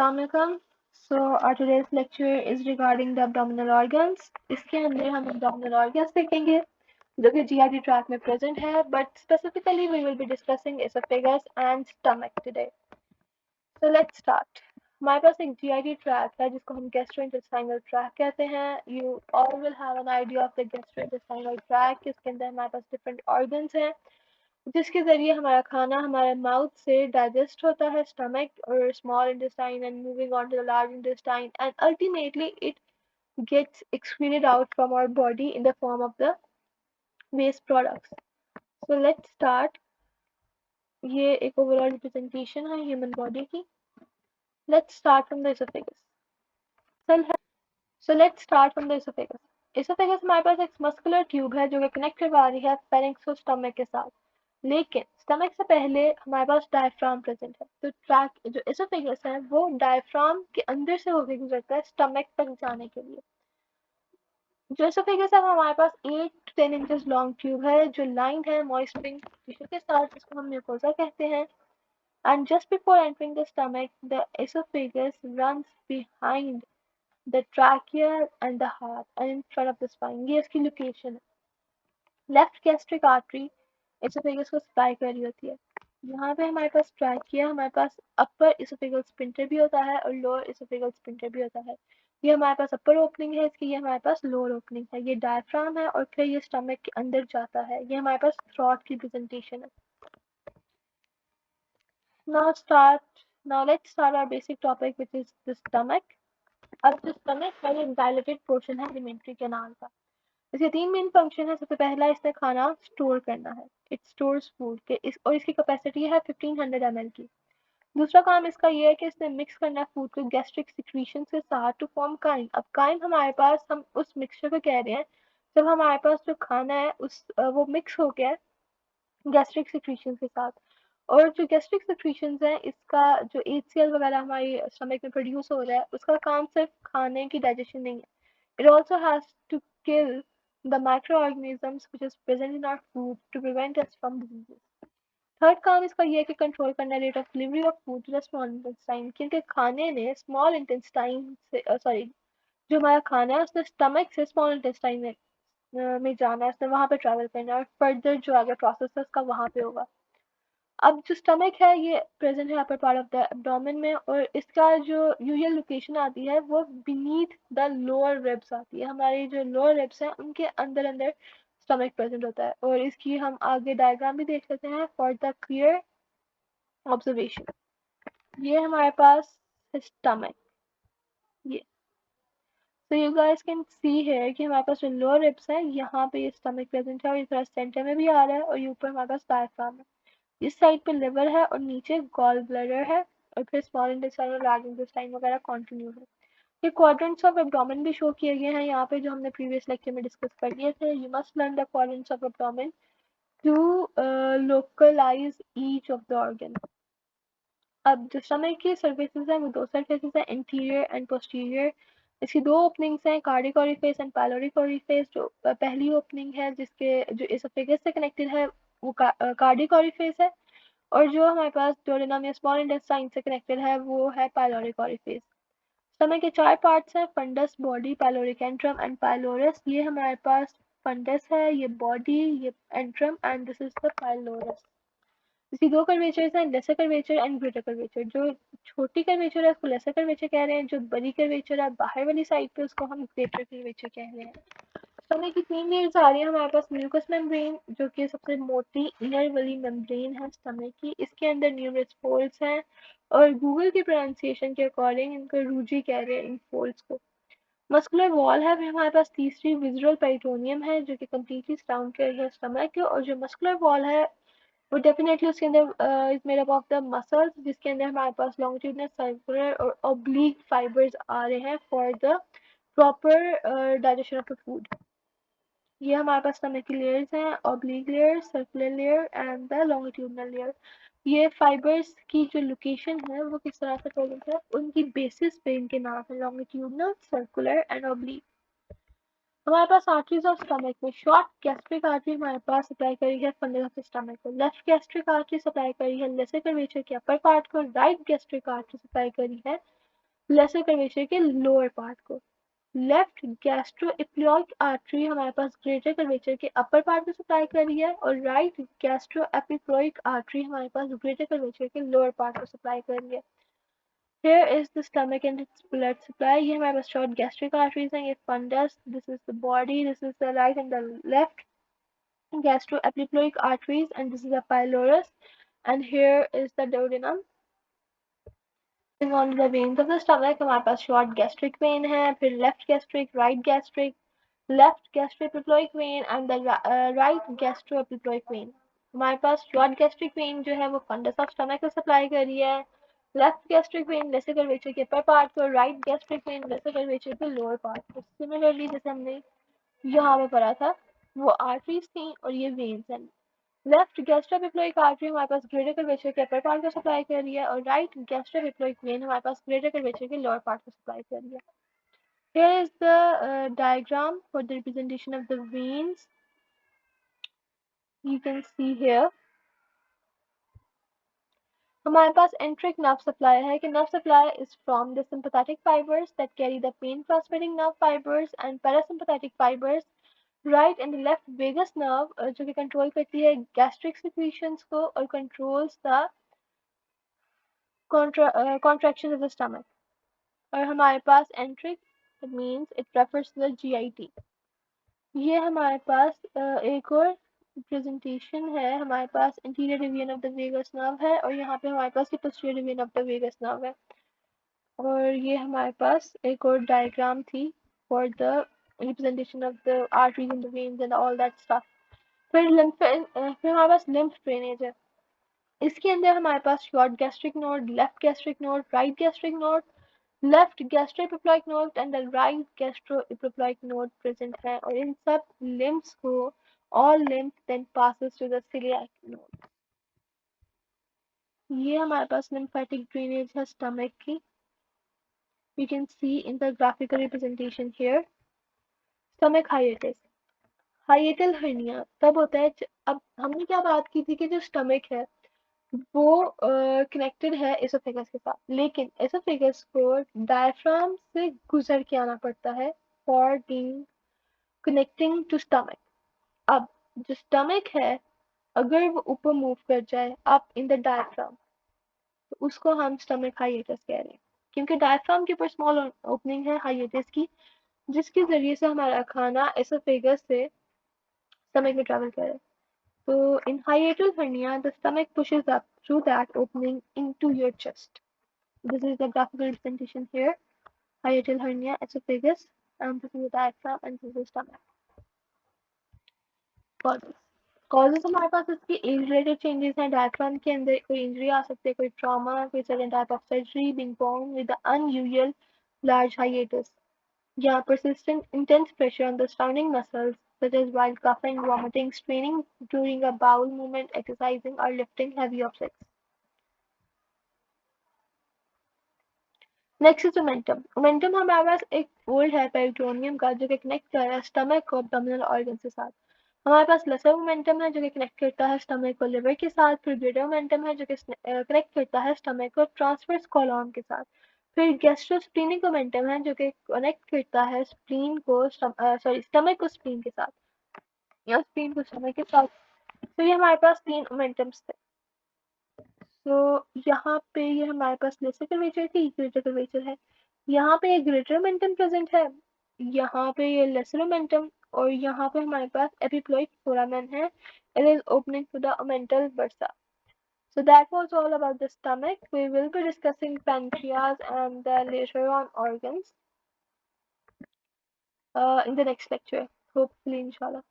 Assalamualaikum. So our today's lecture is regarding the abdominal organs. इसके अंदर हम abdominal organs देखेंगे जो कि GI tract में present है, but specifically we will be discussing esophagus and stomach today. So let's start. हमारे पास एक GI tract है जिसको हम gastrointestinal tract कहते हैं. You all will have an idea of the gastrointestinal tract. इसके अंदर हमारे पास different organs हैं जिसके ज़रिए हमारा खाना हमारे माउथ से डाइजेस्ट होता है, स्टमक और small intestine and moving on to the large intestine and ultimately it gets excreted out from our body in the form of the waste products. So let's start. ये एक overall representation है human body की. Let's start from the esophagus. So let's start from the esophagus. Esophagus हमारे पास एक muscular tube है जो कि कनेक्ट करवा रही है फेरिंक्स और स्टमक के साथ. लेकिन स्टमक से पहले हमारे पास डायफ्राम प्रेजेंट है. तो ट्रैक जो एसोफेगस है वो डायफ्राम के अंदर से होकर गुजरता है स्टमक तक जाने के लिए. जो एसोफेगस है वो हमारे पास 8 to 10 इंचेस लॉन्ग ट्यूब है जो लाइन है मॉइस्ट स्प्रिंग टिश्यू के साथ जिसको हम म्यूकोसा कहते हैं. And just before entering the stomach the oesophagus runs behind the trachea and the heart and in front of the spine. ये इसकी लोकेशन है. लेफ्ट गैस्ट्रिक आर्टरी एसोफेगस को सप्लाई कर रही होती है. यहाँ पे हमारे पास ट्रैकिया, हमारे पास अपर एसोफेगल स्फिंक्टर भी होता है और लोअर एसोफेगल स्फिंक्टर भी होता है. ये हमारे पास अपर ओपनिंग है इसकी, ये हमारे पास लोअर ओपनिंग है. ये डायफ्राम है और फिर ये स्टमक के अंदर जाता है. ये हमारे पास थ्रॉट की प्रेजेंटेशन है. Now let's start our basic topic which is the stomach. अब जो stomach है ये dilated portion है alimentary canal का. इसके 3 मेन फंक्शन है. सबसे पहला इसने खाना स्टोर करना है. इट स्टोर्स फूड के और इसकी कैपेसिटी है 1500 ml की. दूसरा काम इसका ये है कि इसने मिक्स करना है फूड को गैस्ट्रिक सिक्रीशन के साथ टू फॉर्म काइम. अब काइम हमारे पास हम उस मिक्सचर को कह रहे हैं जब हमारे पास जो खाना है वो मिक्स हो गया गैस्ट्रिक सिक्रीशन के साथ. और जो गैस्ट्रिक सिक्रीशन है इसका जो HCl वगैरह हमारी स्टमक में प्रोड्यूस हो रहा है उसका काम सिर्फ खाने की डाइजेशन नहीं है. It also has to kill the microorganisms which is present in our food to prevent us from diseases. Third काम इसका ये है कि कंट्रोल करना rate of delivery of food to the small intestine. क्योंकि खाने ने स्मॉल इंटेस्टाइन से सॉरी जो हमारा खाना है उसने स्टमक से स्मॉल इंटेस्टाइन में जाना है. उसने वहाँ पे ट्रैवल करना है और फर्दर जो आगे प्रोसेस है उसका वहाँ पे होगा. अब जो स्टमक है ये प्रेजेंट है upper part of the abdomen में और इसका जो यूजुअल लोकेशन आती है वो बीनीथ द लोअर रिब्स आती है. हमारी जो लोअर रिब्स हैं उनके अंदर अंदर स्टमक प्रेजेंट होता है और इसकी हम आगे डायग्राम भी देख लेते हैं फॉर द क्लियर ऑब्जर्वेशन. ये हमारे पास स्टमक. ये तो यू गाइस कैन सी है कि हमारे पास जो लोअर रिब्स है यहाँ पे ये स्टमक प्रेजेंट है और ये थोड़ा सेंटर में भी आ रहा है और ये ऊपर हमारे पास डायफ्राम है. इस साइड पे लिवर है और नीचे गॉल ब्लैडर है और फिर स्मॉल इंटेस्टाइन और लार्ज इंटेस्टाइन वगैरह कंटिन्यू है. ये क्वाड्रेंट्स ऑफ एब्डोमेन भी शो किए गए हैं यहाँ पे जो हमने प्रीवियस लेक्चर में डिस्कस कर लिए थे. You must learn the quadrants of abdomen to localize each of the organ. अब जो स्टमक की सर्फेसेस हैं वो दो सर्फेसेस हैं इंटीरियर एंड पोस्टीरियर. इसकी दो ओपनिंग्स हैं cardiac orifice and pyloric orifice. जो पहली ओपनिंग है जिसके जो एसोफेगस से कनेक्टेड है वो कार्डिक ओरिफिस है और जो हमारे पास डोडेनम या स्मॉल इंटेस्टाइन से कनेक्टेड है वो है पाइलोरिक ओरिफिस. स्टमक के 4 पार्ट्स हैं fundus, body, pyloric antrum and pylorus. ये हमारे पास फंडस है, ये बॉडी, ये antrum and this is the pylorus. इसकी दो कर्वेचर्स हैं lesser curvature and greater curvature. जो छोटी कर्वेचर है उसको लेसर कर्वेचर कह रहे हैं. जो बड़ी कर्वेचर है बाहर वाली साइड पे उसको हम ग्रेटर कर्वेचर कह रहे हैं. स्टमक की 3 लेयर्स आ रही है हमारे पास. म्यूकस मेम्ब्रेन जो कि सबसे मोटी इनर वाली मेम्ब्रेन है स्टमक की. इसके अंदर न्यूमरस फोल्ड्स हैं और गूगल की प्रोनाउंसिएशन के अकॉर्डिंग इनको रूजी कह रहे हैं इन फोल्ड्स को. मस्कुलर वॉल है हमारे पास. तीसरी विजुअल पेरिटोनियम है जो कि कम्प्लीटली सराउंड कर रही है स्टमक और जो मस्कुलर वॉल है वो डेफिनेटली उसके अंदर is made up of the muscles जिसके अंदर हमारे पास लॉन्गिट्यूडनल सर्कुलर और ऑब्लिक फाइबर्स आ रहे हैं for the proper digestion of the food. ये हमारे पास स्टमक की लेयर्स हैं oblique layer, circular layer and the longitudinal layer. ये फाइबर्स की जो लोकेशन है वो किस तरह से प्रेजेंट है उनकी बेसिस पे इनके नाम है लॉन्गिट्यूडनल, सर्कुलर एंड ऑब्लिक. हमारे पास आर्टरीज ऑफ स्टमक में शॉर्ट गैस्ट्रिक आर्टरी हमारे पास सप्लाई करी है फंडस ऑफ स्टमक को. लेफ्ट गैस्ट्रिक आर्टरी सप्लाई करी है लेसर कर्वेचर के अपर पार्ट को. राइट गैस्ट्रिक आर्टरी सप्लाई करी है लेसर कर्वेचर के लोअर पार्ट को। लेफ्ट गैस्ट्रोइप्लियोइक आर्टरी हमारे पास ग्रेटर कर्वेचर के अपर पार्ट को सप्लाई कर रही है, और राइट गैस्ट्रोएपिक्लोइक आर्टरी हमारे पास ग्रेटर कर्वेचर के लोअर पार्ट को सप्लाई कर रही है। Here is the stomach and its blood supply. ये हमारे पास short gastric arteries हैं, ये fundus, this is the body, this is the right and the left gastroepiploic arteries, and this is the pylorus, and here is the duodenum. Moving on to the veins of the stomach, हमारे पास short gastric vein है, फिर left gastric, right gastric, left gastroepiploic vein and the right gastroepiploic vein. हमारे पास short gastric vein जो है वो fundus of stomach को supply कर रही है, left gastric when lesser curvature के अपर पार्ट को, right gastric when lesser curvature के लोअर पार्ट को। सिमिलरली जैसे हमने यहाँ पे पढ़ा था, वो आर्टरीज थी और ये वेन्स हैं। लेफ्ट गैस्ट्रोएपिक्लोइक आर्टरी हमारे पास ग्रेटर कर्वेचर के अपर पार्ट को सप्लाई कर रही है, और राइट गैस्ट्रोएपिक्लोइक वेन हमारे पास ग्रेटर कर्वेचर के लोअर पार्ट को सप्लाई कर रही है। Here is the diagram for the representation of the veins. You can see here. हमारे पास enteric nerve supply है कि nerve supply is from the sympathetic fibers that carry the pain transmitting nerve fibers and parasympathetic fibers, right and the left vagus nerve जो कि control करती है gastric secretions को और controls the contraction of the stomach. और हमारे पास enteric, it means it refers to the GIT. ये हमारे पास एक और प्रेजेंटेशन है, हमारे पास interior division of the vagus nerve है, और यहाँ पे हमारे पास posterior division of the vagus nerve है, और ये हमारे पास एक और डायग्राम थी for the representation of the arteries and the veins and all that stuff. फिर हमारे पास लिम्फ ड्रेनेज है। इसके अंदर हमारे पास short gastric node, left gastric node, right gastric node, left gastroepiploic node and the right गैस्ट्रोएपिक्लोइक node present है, और इन सब लिम्फ्स को all lymph then passes to the celiac node. ये हमारे पास lymphatic drainage है stomach की. You can see in the graphical representation here. Stomach hiatus. Hiatal hernia तब होता है, अब हमने क्या बात की थी कि जो stomach है वो कनेक्टेड है एसोफेगस के साथ, लेकिन एसोफेगस को डायफ्राम से गुजर के आना पड़ता है for being connecting to stomach. अब जो स्टमक है अगर वो ऊपर मूव कर जाए अप इन द डायफ्राम, तो उसको हम स्टमक हाइएटस कह रहे हैं, क्योंकि डायफ्राम के ऊपर स्मॉल ओपनिंग है हाइएटस की, जिसके जरिए से हमारा खाना एसोफेगस से स्टमक में ट्रैवल करे। So in hiatal hernia, the stomach pushes up through that opening into your chest. This is the graphical representation here. Hiatal hernia, esophagus, and this is the diaphragm, and this is the stomach. Causes. Causes हमारे पास इसकी age related changes हैं। Diaphragm के अंदर कोई injury आ सकती है, कोई trauma, कोई sudden type of surgery, being born with the unusual large hiatus. Yeah, persistent intense pressure on the surrounding muscles, such as while coughing, vomiting, straining during a bowel movement, exercising, or lifting heavy objects. Next is omentum. Omentum हमारे पास एक old है peritoneum का जो कि connect कर रहा है स्टमक को एब्डोमिनल ऑर्गन के साथ। हमारे पास लेसर मोमेंटम है जो कि कनेक्ट करता है स्टमक को लिवर के साथ। फिर ग्रेटर मोमेंटम है जो कि कनेक्ट करता है स्टमक को ट्रांसवर्स कॉलम के साथ। फिर गैस्ट्रोस्प्लीनिक मोमेंटम है जो कि कनेक्ट करता है स्प्लीन को स्टमक को स्प्लीन के साथ, या स्प्लीन को स्टमक के साथ। तो ये हमारे पास 3 मोमेंटम्स थे। तो यहाँ पे ये हमारे पास लेसर कर्वेचर थी, ग्रेटर कर्वेचर है। यहाँ पे ये ग्रेटर मोमेंटम प्रेजेंट है, यहाँ पे ये लेसर मोमेंटम, और यहाँ पे हमारे पास एपिप्लॉइड फोरामेन है। It is opening to the omental bursa. So that was all about the stomach. We will be discussing pancreas and the later on organs in the next lecture, hopefully, inshallah.